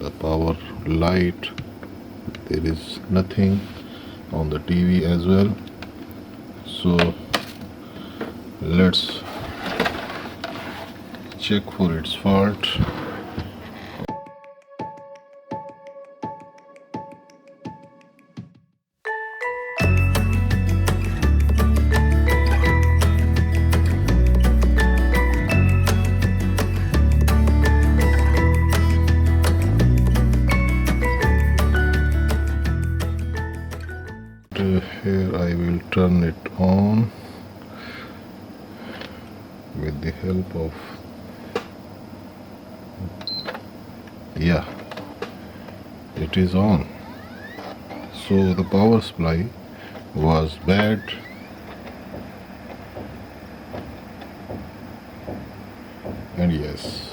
the power light. There is nothing on the TV as well. So let's check for its fault. Here I will turn it on with the help of, yeah, it is on. So the power supply was bad, and yes,